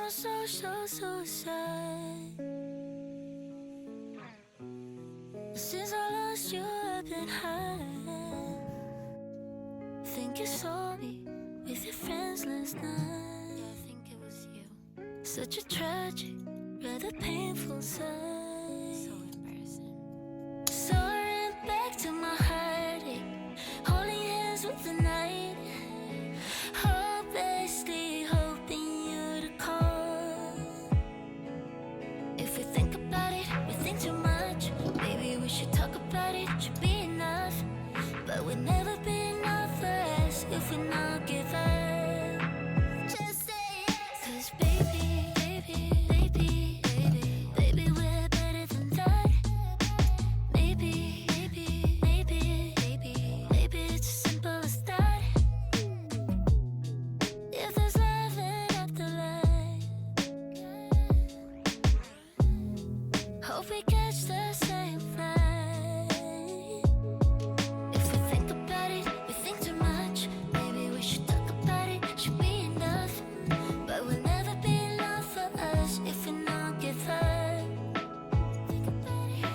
on social suicide. Since I lost you, I've been high. Think you saw me with your friends last night. Yeah, I think it was you. Such a tragic, rather painful sight. So embarrassing. Soaring back to my heartache, holding hands with the night. Hopelessly hoping you to call. If we think about it, we think too much. Maybe we should talk about it, should be enough. But we'll never be enough for us if we not give up. Just say yes. 'Cause baby, baby, we're better than that. Maybe it's as simple as that. If there's love in afterlife, hope we catch the same flight. If we think about it, we think too much. Maybe we should talk about it, should be enough. But we'll never be enough for us if we not give up.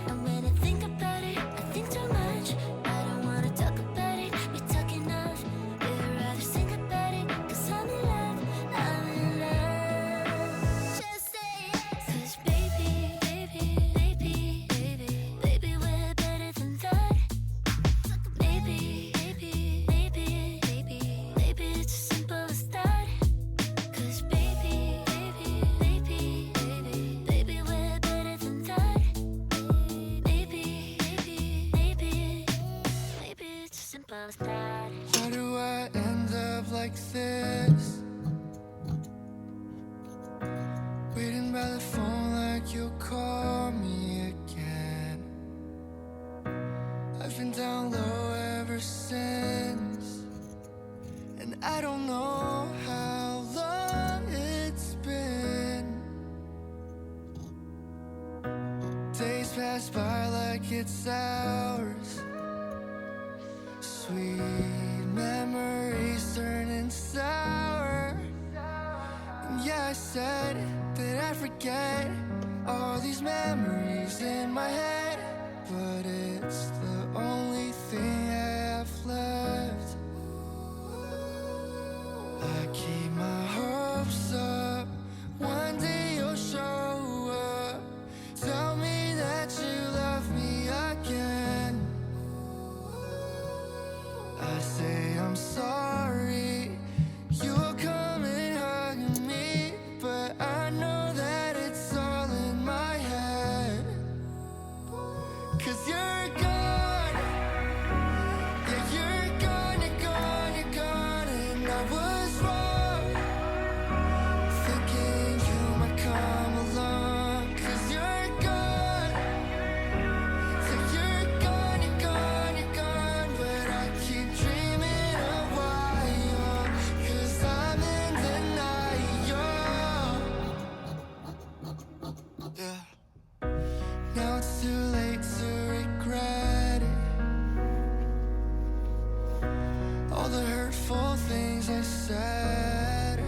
And when I think about it, I think too much. I don't wanna talk about it, we talk enough. We'd rather sing about it, 'cause I'm in love, I'm in love. Just say yes. 'Cause baby, we're better than that. Maybe it's as simple as that. 'Cause baby, we're better than that. Maybe it's as simple as that. Why do I end up like this? Waiting by the phone like you'll call me again. I've been down low ever since, and I don't know how long it's been. Days pass by like it's hours. Sweet memories turning sour. And yeah, I said that I'd forget all these memories in my head, but it's the only thing I have left. I keep my hopes up, one day you'll show up. Tell me that you love me again. I say I'm sorry, you'll come and hug me, but I know that it's all in my head. 'Cause you're gone, yeah, you're gone, you're gone, you're gone. And I was wrong, thinking you might come along. 'Cause you're gone, yeah, you're gone, you're gone, you're gone. But I keep dreaming of why, 'cause I'm in denial. Yeah. Now it's too late to regret it. All the hurtful things I said.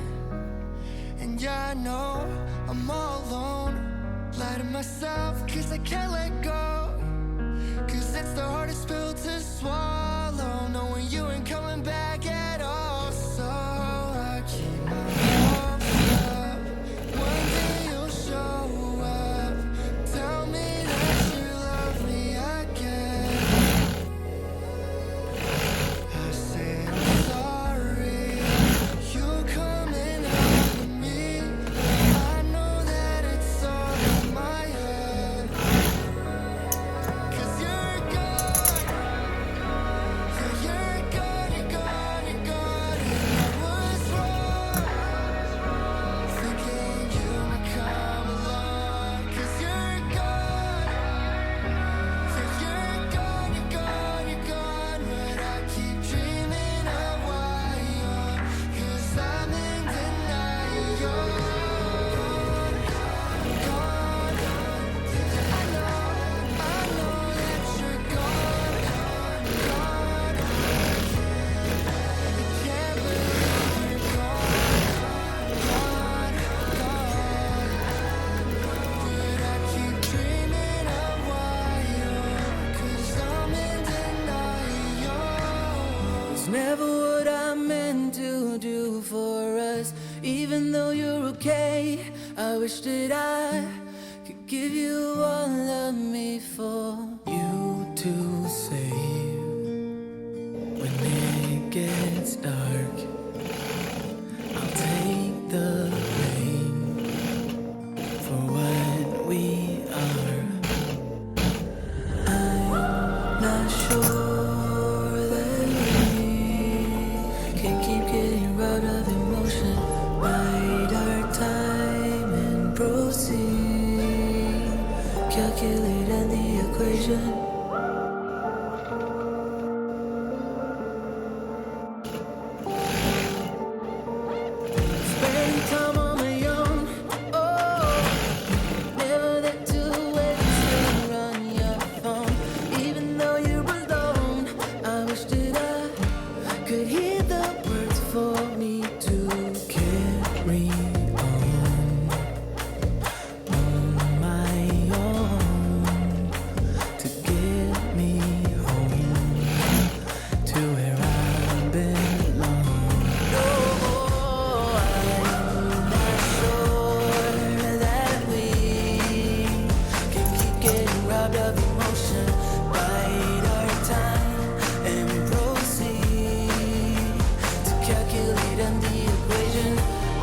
And yeah, I know I'm all alone. Lie to myself 'cause I can't let go. 'Cause it's the hardest pill to swallow, knowing you ain't coming back at all. So I keep my hopes up, one day you'll show up. Tell me that you love me again. I say I'm sorry, you'll come and hug me. I know that it's all in my head. 'Cause you're gone, yeah, you're gone, you're gone. even though you're okay. I wish that I could give you all of me for you to save. When it gets dark, I'll take the blame for what we are. I'm not sure that we can keep getting robbed of emotion. Bide our time and proceed. Calculate in the equation. Spending time on my own. Oh, never that two ways to run your phone. Even though you're alone, I wish that I could hear the words for me to carry on my own, to get me home to where I belong. No, I'm not sure that we can keep getting robbed of emotion. Bide our time and proceed to calculate in the equation.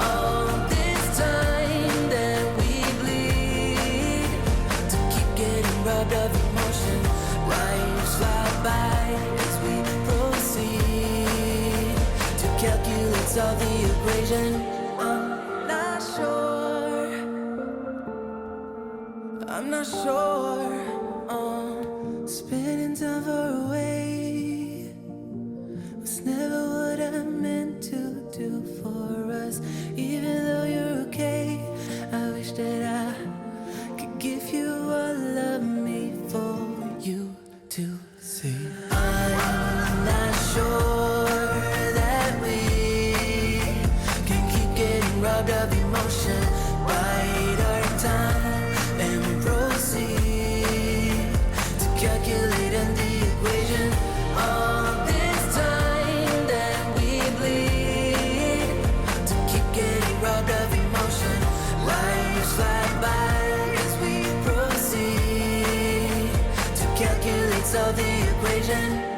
All this time that we bleed to keep getting robbed of emotion. Lives fly by as we proceed to calculate, solve the equation. I'm not sure. I'm not sure. Spending time far away was never what I meant to do for us. Even though you're okay, I wish that I could give you all of me for you to see. I'm not sure that we can keep getting robbed of emotion. Bide our time and proceed to calculate in the equation. All this time that we bleed to keep getting robbed of emotion. Lives fly by as we proceed to calculate, solve the equation.